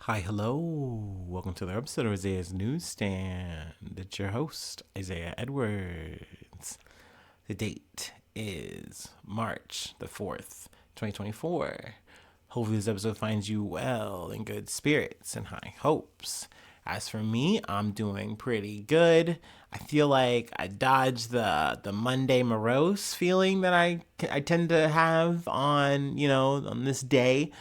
Hi, hello. Welcome to the episode of Isaiah's Newsstand. It's your host, Isaiah Edwards. The date is March the 4th, 2024. Hopefully, this episode finds you well, in good spirits, and high hopes. As for me, I'm doing pretty good. I feel like I dodged the Monday morose feeling that I tend to have on this day.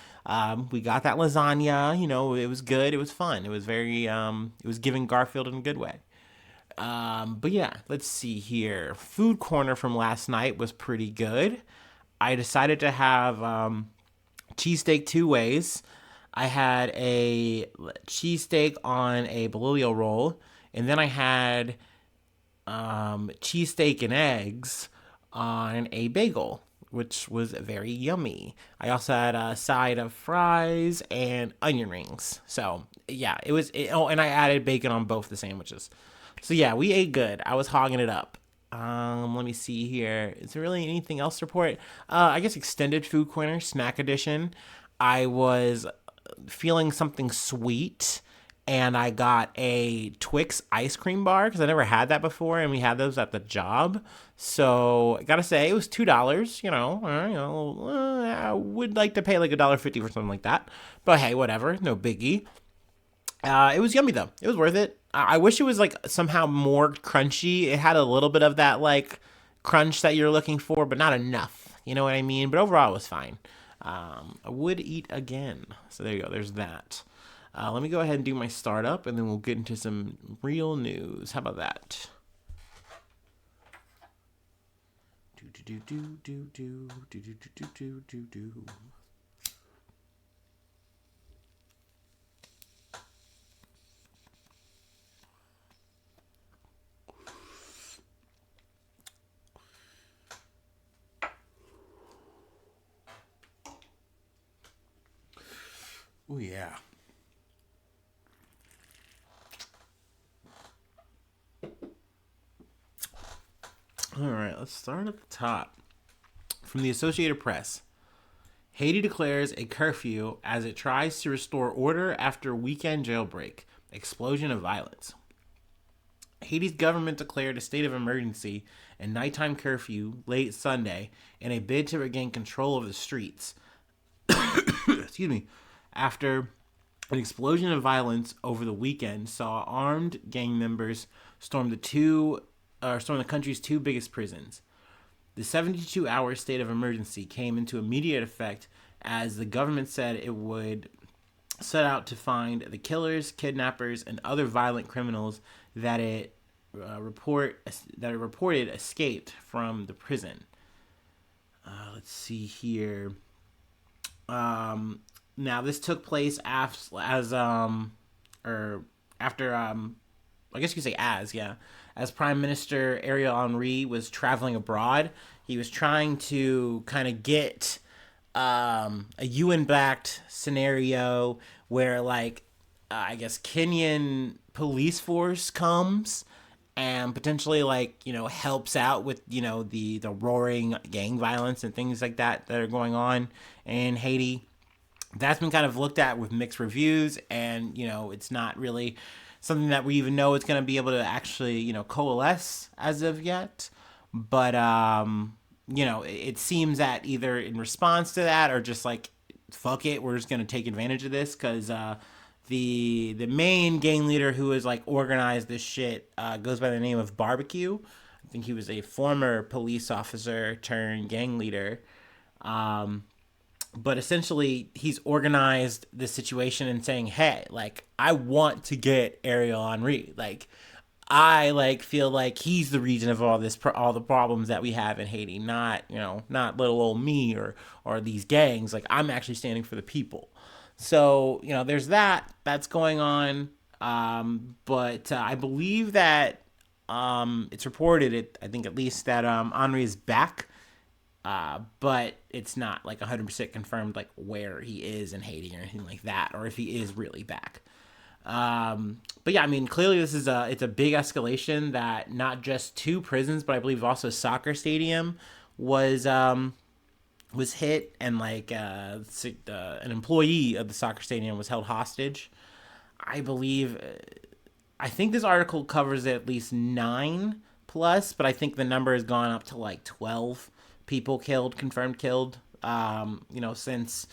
We got that lasagna. It was good. It was fun. It was it was giving Garfield in a good way. But yeah, let's see here. Food corner from last night was pretty good. I decided to have cheesesteak two ways. I had a cheesesteak on a bolillo roll, and then I had cheesesteak and eggs on a bagel, which was very yummy. I also had a side of fries and onion rings. So yeah, oh, and I added bacon on both the sandwiches. So yeah, we ate good. I was hogging it up. Let me see here. Is there really anything else to report? I guess extended food corner snack edition. I was feeling something sweet, and I got a Twix ice cream bar because I never had that before, and we had those at the job. So I gotta say, it was $2. I would like to pay like $1.50 for something like that, but hey, whatever, no biggie. It was yummy though. It was worth it. I wish it was like somehow more crunchy. It had a little bit of that like crunch that you're looking for, but not enough. You know what I mean? But overall, it was fine. I would eat again. So there you go. There's that. Let me go ahead and do my startup, and then we'll get into some real news. How about that? Do do do do do do do do do do do. Oh yeah. All right, let's start at the top. From the Associated Press, Haiti declares a curfew as it tries to restore order after weekend jailbreak. Explosion of violence. Haiti's government declared a state of emergency and nighttime curfew late Sunday in a bid to regain control of the streets. Excuse me. After an explosion of violence over the weekend saw armed gang members storm the country's two biggest prisons. The 72-hour state of emergency came into immediate effect as the government said it would set out to find the killers, kidnappers, and other violent criminals that it reported escaped from the prison. Let's see here. Now this took place after I guess you could say as Prime Minister Ariel Henry was traveling abroad. He was trying to kind of get a UN-backed scenario where, like, I guess Kenyan police force comes and potentially, like, helps out with, the roaring gang violence and things like that are going on in Haiti. That's been kind of looked at with mixed reviews, and it's not really something that we even know it's going to be able to actually coalesce as of yet. But it seems that either in response to that or just like fuck it, we're just going to take advantage of this because the main gang leader who has like organized this shit goes by the name of Barbecue. I think he was a former police officer turned gang leader. But essentially, he's organized this situation and saying, "Hey, like, I want to get Ariel Henry. Like, I feel like he's the reason of all the problems that we have in Haiti. Not little old me or these gangs. Like, I'm actually standing for the people. So there's that's going on. But I believe that it's reported. I think at least that Henry is back. But it's not like 100% confirmed like where he is in Haiti or anything like that, or if he is really back. But yeah, I mean, clearly it's a big escalation that not just two prisons, but I believe also a soccer stadium was was hit, and like an employee of the soccer stadium was held hostage. I believe, I think this article covers at least 9 plus, but I think the number has gone up to like 12 people killed, confirmed killed. Since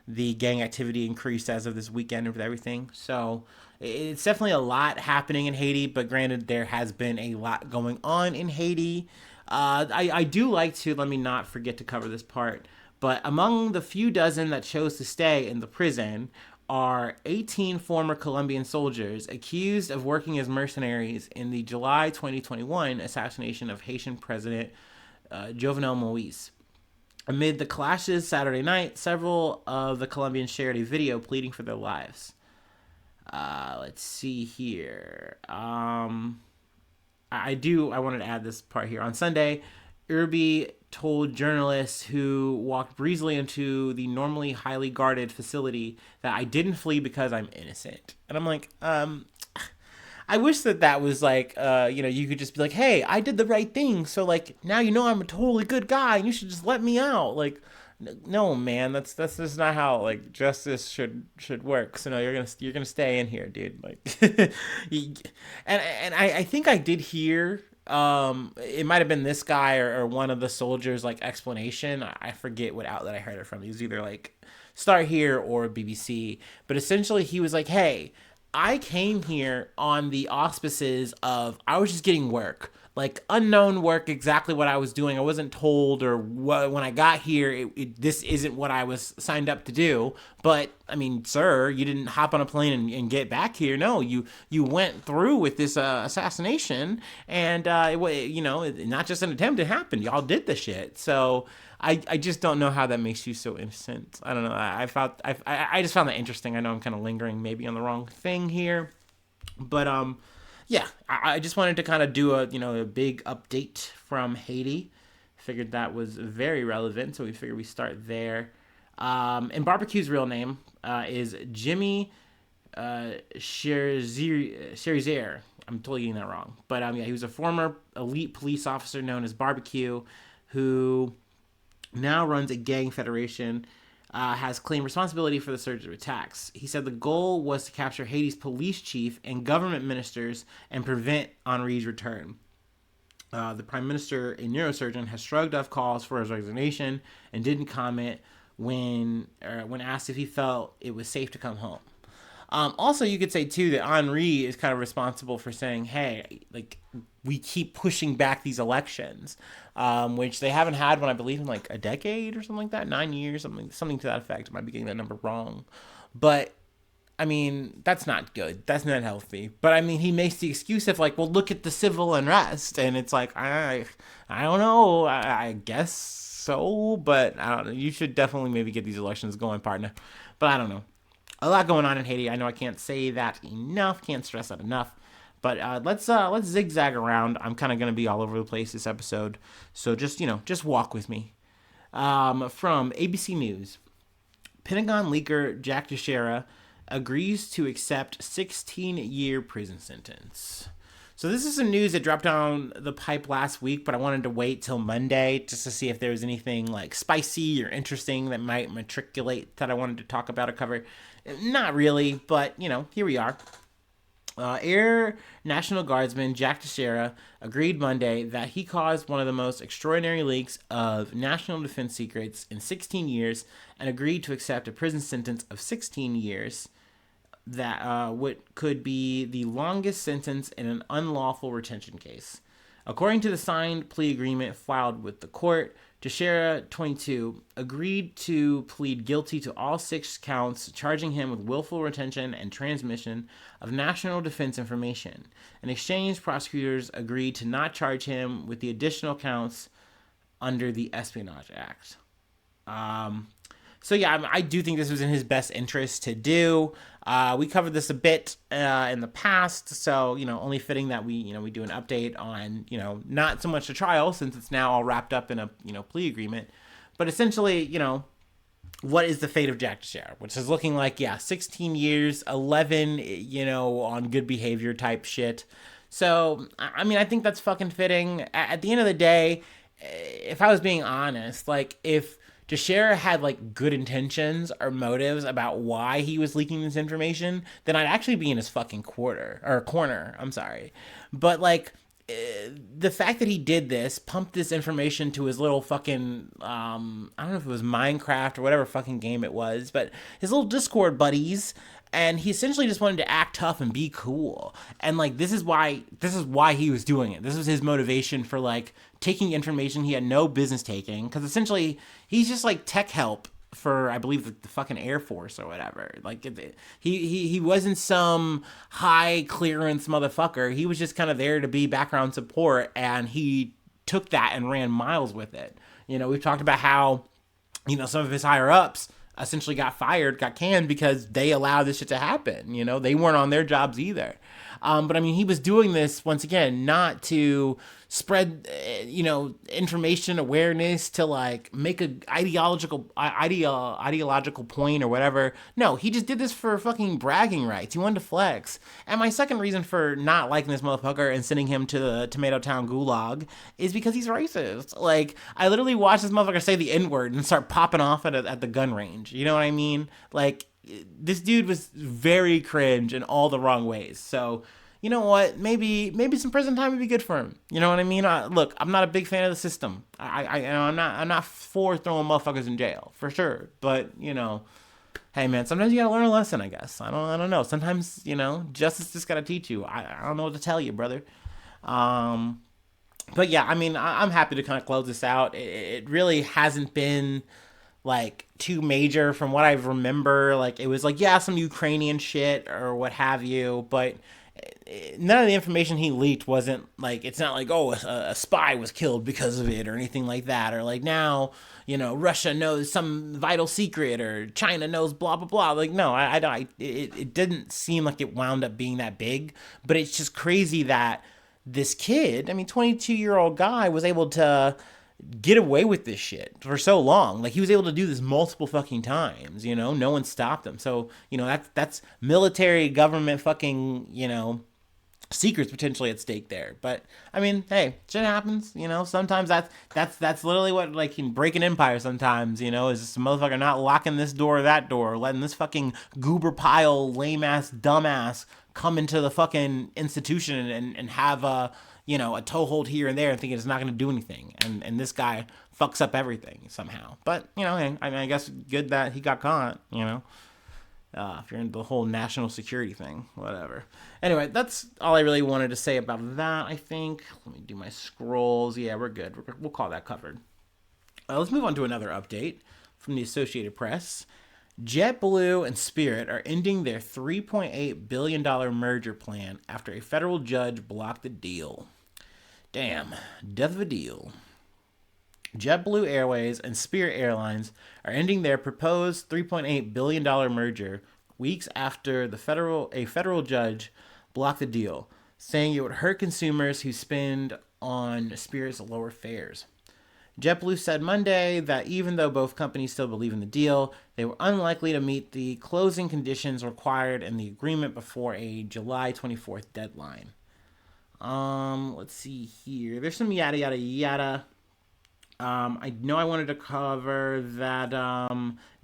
the gang activity increased as of this weekend with everything. So it's definitely a lot happening in Haiti, but granted, there has been a lot going on in Haiti. I do like to, let me not forget to cover this part, but among the few dozen that chose to stay in the prison are 18 former Colombian soldiers accused of working as mercenaries in the July 2021 assassination of Haitian President Jovenel Moise. Amid the clashes Saturday night, several of the Colombians shared a video pleading for their lives. Let's see here. I wanted to add this part here. On Sunday, Irby told journalists who walked breezily into the normally highly guarded facility that I didn't flee because I'm innocent. And I'm like, I wish that was like, you could just be like, hey, I did the right thing. So like, now you know I'm a totally good guy and you should just let me out. Like, no, man, that's just not how like justice should work. So no, you're gonna stay in here, dude. Like, and I think I did hear, it might have been this guy or one of the soldiers like explanation. I forget what outlet I heard it from. He was either like Start Here or BBC, but essentially he was like, hey, I came here on the auspices of I was just getting work, like unknown work, exactly what I was doing. I wasn't told, or what, when I got here, this isn't what I was signed up to do. But I mean, sir, you didn't hop on a plane and get back here. No, you went through with this assassination, and not just an attempt. It happened. Y'all did the shit. So I just don't know how that makes you so innocent. I don't know. I just found that interesting. I know I'm kind of lingering maybe on the wrong thing here, but yeah, I just wanted to kind of do a big update from Haiti. Figured that was very relevant, so we figured we start there. And Barbecue's real name is Jimmy Cherizier. I'm totally getting that wrong, but yeah, he was a former elite police officer known as Barbecue, who now runs a gang federation, has claimed responsibility for the surge of attacks. He said the goal was to capture Haiti's police chief and government ministers and prevent Henri's return. The prime minister, a neurosurgeon, has shrugged off calls for his resignation and didn't comment when asked if he felt it was safe to come home. Also, you could say, too, that Henri is kind of responsible for saying, hey, like, we keep pushing back these elections, which they haven't had one, I believe, in like a decade or something like that, 9 years, something to that effect. I might be getting that number wrong. But, I mean, that's not good. That's not healthy. But, I mean, he makes the excuse of, like, well, look at the civil unrest. And it's like, I don't know. I guess so. But, I don't know. You should definitely maybe get these elections going, partner. But I don't know. A lot going on in Haiti. I know I can't say that enough. Can't stress that enough. But let's zigzag around. I'm kind of going to be all over the place this episode. So just walk with me. From ABC News, Pentagon leaker Jack Teixeira agrees to accept 16-year prison sentence. So this is some news that dropped down the pipe last week, but I wanted to wait till Monday just to see if there was anything like spicy or interesting that might matriculate that I wanted to talk about or cover. Not really, but here we are. Air National Guardsman Jack Teixeira agreed Monday that he caused one of the most extraordinary leaks of national defense secrets in 16 years and agreed to accept a prison sentence of 16 years that what could be the longest sentence in an unlawful retention case. According to the signed plea agreement filed with the court, Teixeira, 22, agreed to plead guilty to all 6 counts, charging him with willful retention and transmission of national defense information. In exchange, prosecutors agreed to not charge him with the additional counts under the Espionage Act. So yeah, I do think this was in his best interest to do. We covered this a bit in the past, so only fitting that we do an update on not so much the trial since it's now all wrapped up in a plea agreement, but essentially what is the fate of Jack Teixeira, which is looking like 16 years, 11 on good behavior type shit. So I mean I think that's fucking fitting. At the end of the day, if I was being honest, like if Teixeira had like good intentions or motives about why he was leaking this information, then I'd actually be in his fucking corner. I'm sorry, but like the fact that he did this, pumped this information to his little fucking I don't know if it was Minecraft or whatever fucking game it was, but his little Discord buddies, and he essentially just wanted to act tough and be cool. And like this is why he was doing it. This was his motivation for like taking information he had no business taking, cuz essentially he's just like tech help for I believe the fucking Air Force or whatever. Like he wasn't some high clearance motherfucker. He was just kind of there to be background support, and he took that and ran miles with it. We've talked about how some of his higher ups essentially got fired, got canned because they allowed this shit to happen. They weren't on their jobs either. But I mean, he was doing this once again not to spread, information awareness to like make a ideological point or whatever. No, he just did this for fucking bragging rights. He wanted to flex. And my second reason for not liking this motherfucker and sending him to the Tomato Town gulag is because he's racist. Like, I literally watched this motherfucker say the N-word and start popping off at the gun range. You know what I mean? Like, this dude was very cringe in all the wrong ways. So, you know what? Maybe some prison time would be good for him. You know what I mean? Look, I'm not a big fan of the system. I'm not for throwing motherfuckers in jail for sure. But hey man, sometimes you gotta learn a lesson. I guess I don't know. Sometimes justice just gotta teach you. I don't know what to tell you, brother. But yeah, I mean, I'm happy to kind of close this out. It really hasn't been like too major from what I remember. Like it was like, yeah, some Ukrainian shit or what have you, but none of the information he leaked wasn't like, it's not like, oh, a spy was killed because of it or anything like that, or like now Russia knows some vital secret or China knows blah blah blah. Like no, it didn't seem like it wound up being that big. But it's just crazy that this kid, I mean, 22-year-old guy, was able to get away with this shit for so long. Like he was able to do this multiple fucking times. No one stopped him. So that's military government fucking secrets potentially at stake there. But I mean, hey, shit happens. Sometimes that's literally what like can break an empire. Sometimes is this motherfucker not locking this door or that door, letting this fucking goober pile, lame ass, dumbass come into the fucking institution and have a toehold here and there and thinking it's not going to do anything. And this guy fucks up everything somehow. But, hey, I mean, I guess good that he got caught, if you're into the whole national security thing, whatever. Anyway, that's all I really wanted to say about that, I think. Let me do my scrolls. Yeah, we're good. We'll call that covered. Let's move on to another update from the Associated Press. JetBlue and Spirit are ending their $3.8 billion merger plan after a federal judge blocked the deal. Damn, death of a deal. JetBlue Airways and Spirit Airlines are ending their proposed $3.8 billion merger weeks after a federal judge blocked the deal, saying it would hurt consumers who spend on Spirit's lower fares. JetBlue said Monday that even though both companies still believe in the deal, they were unlikely to meet the closing conditions required in the agreement before a July 24th deadline. Let's see here. There's some yada yada yada. I know I wanted to cover that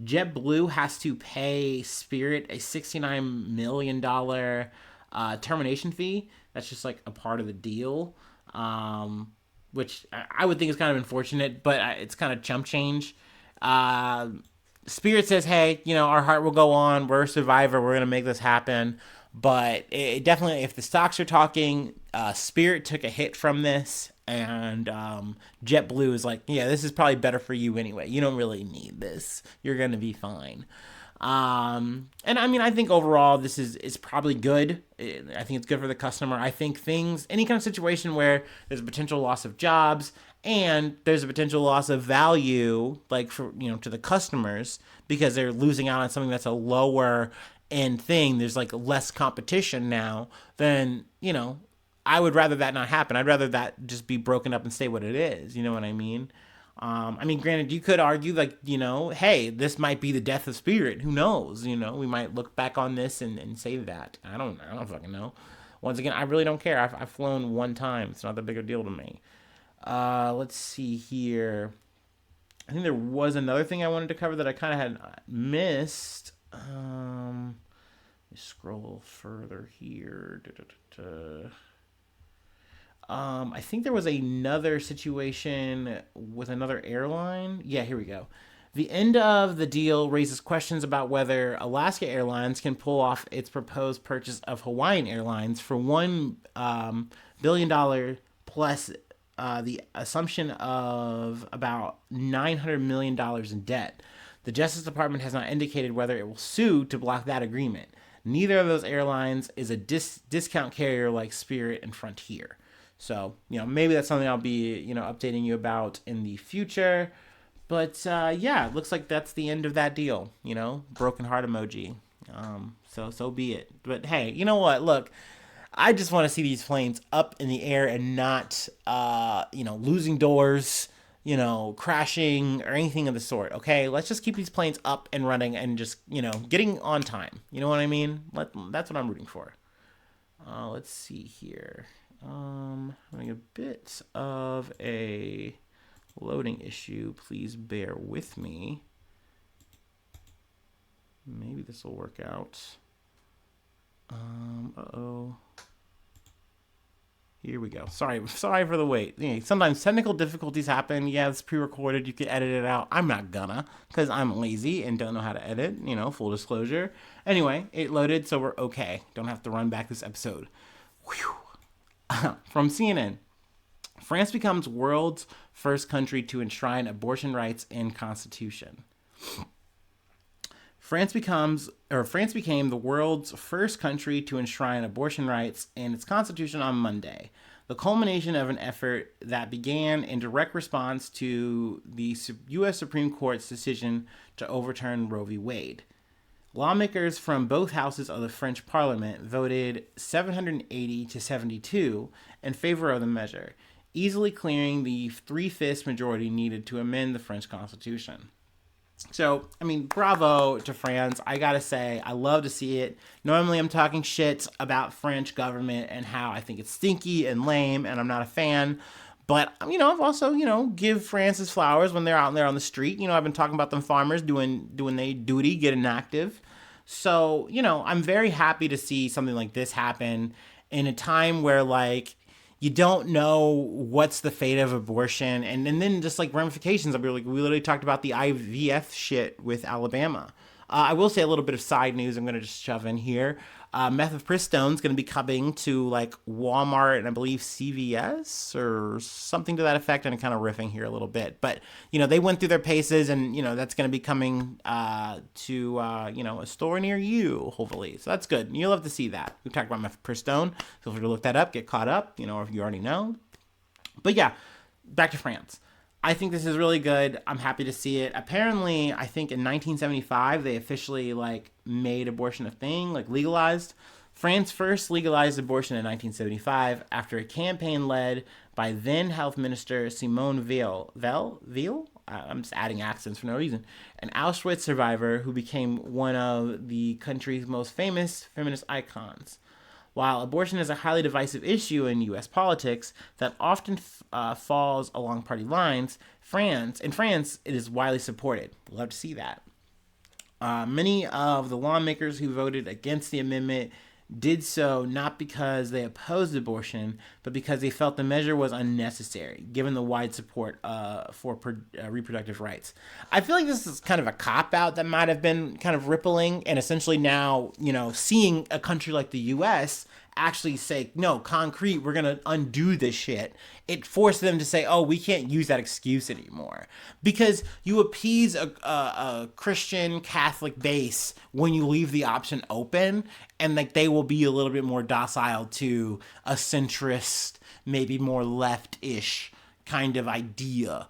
JetBlue has to pay Spirit a $69 million termination fee. That's just like a part of the deal. Which I would think is kind of unfortunate, but it's kind of chump change. Spirit says, hey, our heart will go on. We're a survivor. We're going to make this happen. But it definitely, if the stocks are talking, Spirit took a hit from this. And JetBlue is like, yeah, this is probably better for you anyway. You don't really need this. You're going to be fine. And I mean, I think overall this is probably good. I think it's good for the customer. I think any kind of situation where there's a potential loss of jobs and there's a potential loss of value, like for, to the customers because they're losing out on something that's a lower end thing. There's like less competition now, then, I would rather that not happen. I'd rather that just be broken up and stay what it is. You know what I mean? Granted, you could argue like, hey, this might be the death of Spirit. Who knows? We might look back on this and say that. I don't fucking know. Once again, I really don't care. I've flown one time. It's not that big a deal to me. Let's see here. I think there was another thing I wanted to cover that I kind of had missed. Let me scroll further here. I think there was another situation with another airline. Yeah, here we go. The end of the deal raises questions about whether Alaska Airlines can pull off its proposed purchase of Hawaiian Airlines for $1 billion plus the assumption of about $900 million in debt. The Justice Department has not indicated whether it will sue to block that agreement. Neither of those airlines is a discount carrier like Spirit and Frontier. So, maybe that's something I'll be, updating you about in the future. But yeah, it looks like that's the end of that deal. Broken heart emoji. So be it. But hey, you know what? Look, I just want to see these planes up in the air and not, losing doors, crashing or anything of the sort. Okay, let's just keep these planes up and running and just, getting on time. You know what I mean? That's what I'm rooting for. Let's see here. Having a bit of a loading issue. Please bear with me. Maybe this will work out. Uh-oh. Here we go. Sorry for the wait. Sometimes technical difficulties happen. Yeah, it's pre-recorded. You can edit it out. I'm not gonna, because I'm lazy and don't know how to edit. Full disclosure. Anyway, it loaded, so we're okay. Don't have to run back this episode. Whew. From CNN. France becomes world's first country to enshrine abortion rights in Constitution. France became the world's first country to enshrine abortion rights in its constitution on Monday, the culmination of an effort that began in direct response to the U.S. Supreme Court's decision to overturn Roe v. Wade. Lawmakers from both houses of the French Parliament voted 780 to 72 in favor of the measure, easily clearing the 3/5 majority needed to amend the French Constitution. So, bravo to France. I gotta say, I love to see it. Normally, I'm talking shit about French government and how I think it's stinky and lame, and I'm not a fan. But, I've also, give France's flowers when they're out there on the street. I've been talking about them farmers doing their duty, getting active. So, I'm very happy to see something like this happen in a time where, you don't know what's the fate of abortion, and then just ramifications. We literally talked about the IVF shit with Alabama. I will say a little bit of side news I'm going to just shove in here. Mifepristone is going to be coming to Walmart and I believe CVS or something to that effect. And I'm kind of riffing here a little bit, but they went through their paces, and that's going to be coming to a store near you, hopefully. So that's good. You'll love to see that. We talked about Mifepristone. Feel free to look that up, get caught up, or if you already know. But yeah, back to France. I think this is really good. I'm happy to see it. Apparently, I think in 1975, they officially made abortion a thing, legalized. France first legalized abortion in 1975 after a campaign led by then Health Minister Simone Veil? I'm just adding accents for no reason. An Auschwitz survivor who became one of the country's most famous feminist icons. While abortion is a highly divisive issue in U.S. politics that often falls along party lines, in France, it is widely supported. Love to see that. Many of the lawmakers who voted against the amendment did so not because they opposed abortion, but because they felt the measure was unnecessary, given the wide support for reproductive rights. I feel like this is kind of a cop-out that might have been kind of rippling, and essentially now, seeing a country like the U.S. actually say, no, concrete, we're going to undo this shit. It forced them to say, oh, we can't use that excuse anymore. Because you appease a Christian Catholic base when you leave the option open, and they will be a little bit more docile to a centrist, maybe more left-ish kind of ideal,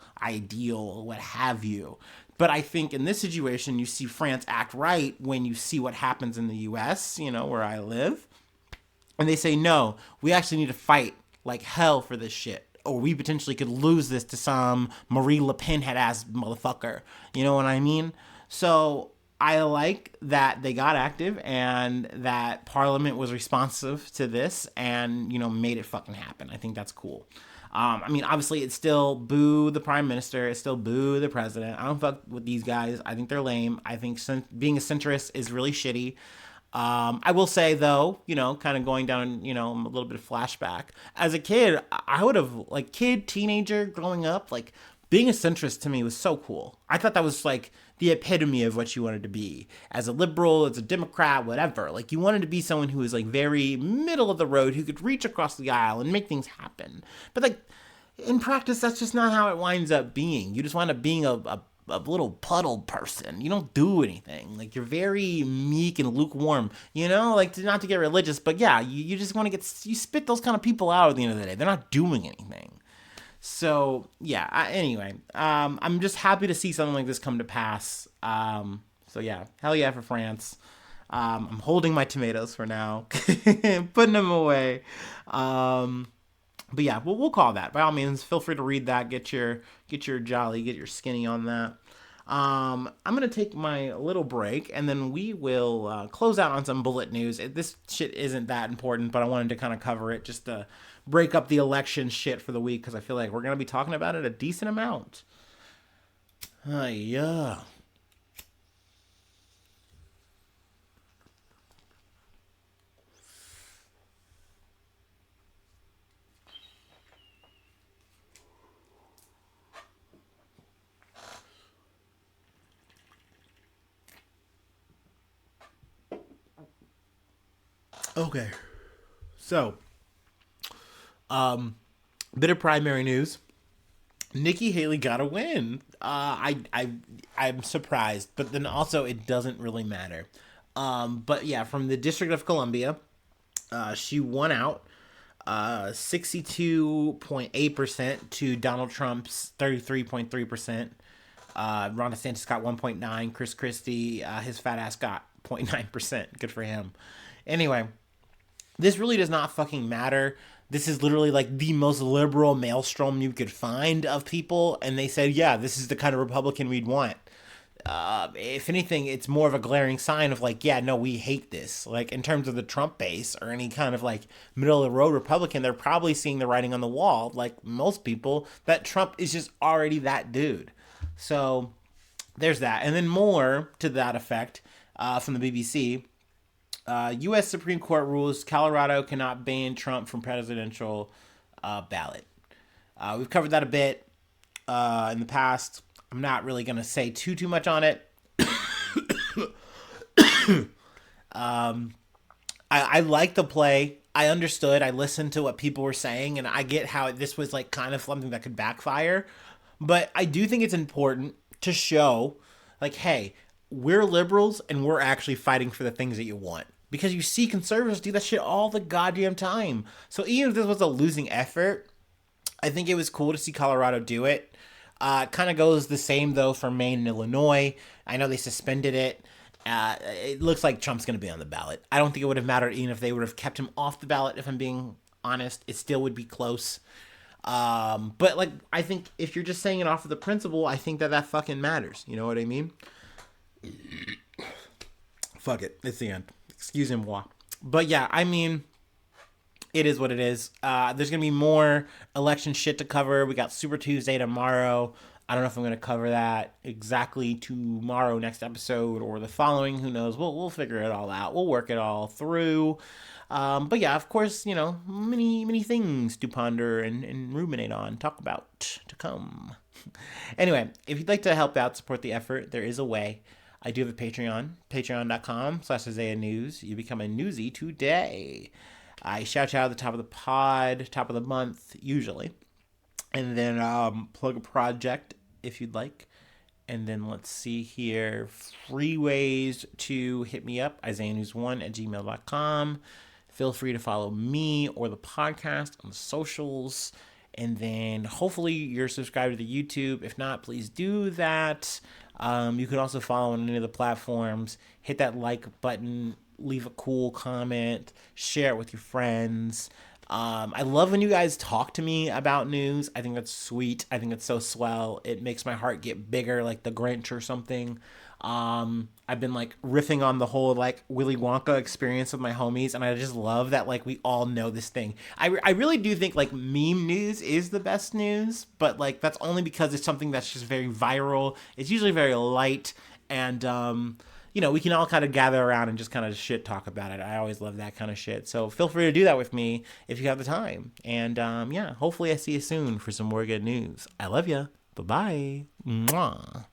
what have you. But I think in this situation, you see France act right when you see what happens in the U.S., where I live. And they say, no, we actually need to fight like hell for this shit. Or we potentially could lose this to some Marie Le Pen head-ass motherfucker. You know what I mean? So I like that they got active and that Parliament was responsive to this and, made it fucking happen. I think that's cool. I mean, obviously, it's still boo the prime minister. It's still boo the president. I don't fuck with these guys. I think they're lame. I think being a centrist is really shitty. I will say though, kind of going down, a little bit of flashback. As a kid, I would have like teenager, growing up, like being a centrist to me was so cool. I thought that was like the epitome of what you wanted to be as a liberal, as a Democrat, whatever. Like you wanted to be someone who was like very middle of the road, who could reach across the aisle and make things happen. But like in practice, that's just not how it winds up being. You just wind up being a little puddle person. You don't do anything. Like you're very meek and lukewarm. Like not to get religious, but yeah, you just want to you spit those kind of people out at the end of the day. They're not doing anything. So yeah. Anyway, I'm just happy to see something like this come to pass. So yeah, hell yeah for France. I'm holding my tomatoes for now, putting them away. But yeah, we'll call that. By all means, feel free to read that. Get your skinny on that. I'm gonna take my little break, and then we will close out on some bullet news. This shit isn't that important, but I wanted to kind of cover it just to break up the election shit for the week because I feel like we're gonna be talking about it a decent amount. Yeah. Okay. So, bit of primary news. Nikki Haley got a win. I'm surprised, but then also it doesn't really matter. But yeah, from the District of Columbia, she won out 62.8% to Donald Trump's 33.3%. Ron DeSantis got 1.9. Chris Christie, his fat ass got 0.9%. Good for him. Anyway, this really does not fucking matter. This is literally like the most liberal maelstrom you could find of people, and they said, yeah, this is the kind of Republican we'd want. If anything, it's more of a glaring sign of like, yeah, no, we hate this. Like in terms of the Trump base or any kind of like middle of the road Republican, they're probably seeing the writing on the wall, like most people, that Trump is just already that dude. So there's that. And then more to that effect from the BBC. U.S. Supreme Court rules Colorado cannot ban Trump from presidential ballot. We've covered that a bit in the past. I'm not really going to say too much on it. I like the play. I understood. I listened to what people were saying, and I get how this was like kind of something that could backfire. But I do think it's important to show, like, hey, we're liberals and we're actually fighting for the things that you want. Because you see conservatives do that shit all the goddamn time. So even if this was a losing effort, I think it was cool to see Colorado do it. Kind of goes the same, though, for Maine and Illinois. I know they suspended it. It looks like Trump's going to be on the ballot. I don't think it would have mattered even if they would have kept him off the ballot, if I'm being honest. It still would be close. But, like, I think if you're just saying it off of the principle, I think that fucking matters. You know what I mean? Fuck it. It's the end. Excusez-moi. But yeah, I mean, it is what it is. There's going to be more election shit to cover. We got Super Tuesday tomorrow. I don't know if I'm going to cover that exactly tomorrow, next episode, or the following. Who knows? We'll figure it all out. We'll work it all through. But yeah, of course, many things to ponder and ruminate on, talk about to come. Anyway, if you'd like to help out, support the effort, there is a way. I do have a Patreon, patreon.com/Isaiah News. You become a newsie today. I shout you out at the top of the pod, top of the month, usually. And then plug a project if you'd like. And then let's see here. Free ways to hit me up, isaiahnews1@gmail.com. Feel free to follow me or the podcast on the socials. And then hopefully you're subscribed to the YouTube. If not, please do that. You can also follow on any of the platforms. Hit that like button. Leave a cool comment. Share it with your friends. I love when you guys talk to me about news. I think that's sweet. I think it's so swell. It makes my heart get bigger like the Grinch or something. I've been like riffing on the whole like Willy Wonka experience with my homies, and I just love that like we all know this thing. I really do think like meme news is the best news, but like that's only because it's something that's just very viral. It's usually very light, and we can all kind of gather around and just kind of shit talk about it. I always love that kind of shit. So feel free to do that with me if you have the time. And yeah, hopefully I see you soon for some more good news. I love ya. Bye bye. Mwah.